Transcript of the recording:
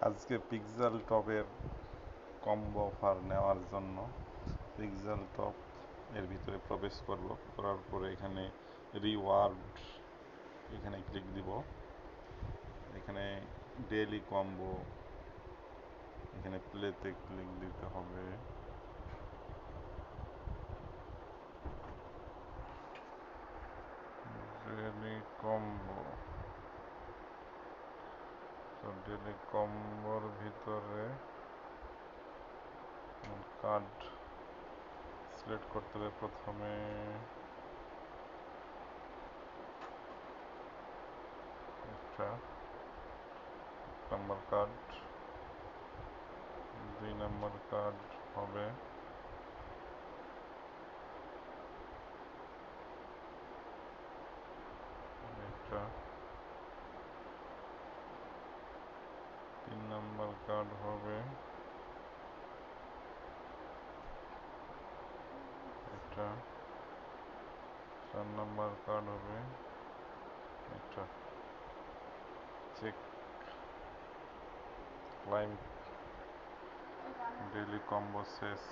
আজকে পিক্সেল টপের combo offer নেওয়ার জন্য পিক্সেল টপ এর ভিতরে প্রবেশ করব, করার পরে এখানে রিওয়ার্ড এখানে ক্লিক দিব। এখানে ডেইলি কম্বো, এখানে প্লেতে ক্লিক দিতে হবে। ডেইলি কম্বো, তো ডেইলি কম্বোর ভিতরে কার্ড সিলেক্ট করতে হবে। প্রথমে একটা নাম্বার কার্ড, 2 নম্বর কার্ড হবে এটা, 3 নম্বর কার্ড হবে এটা, 4 নম্বর কার্ড হবে এটা। চেক ক্লাইম ডেইলি কম্বো শেষ।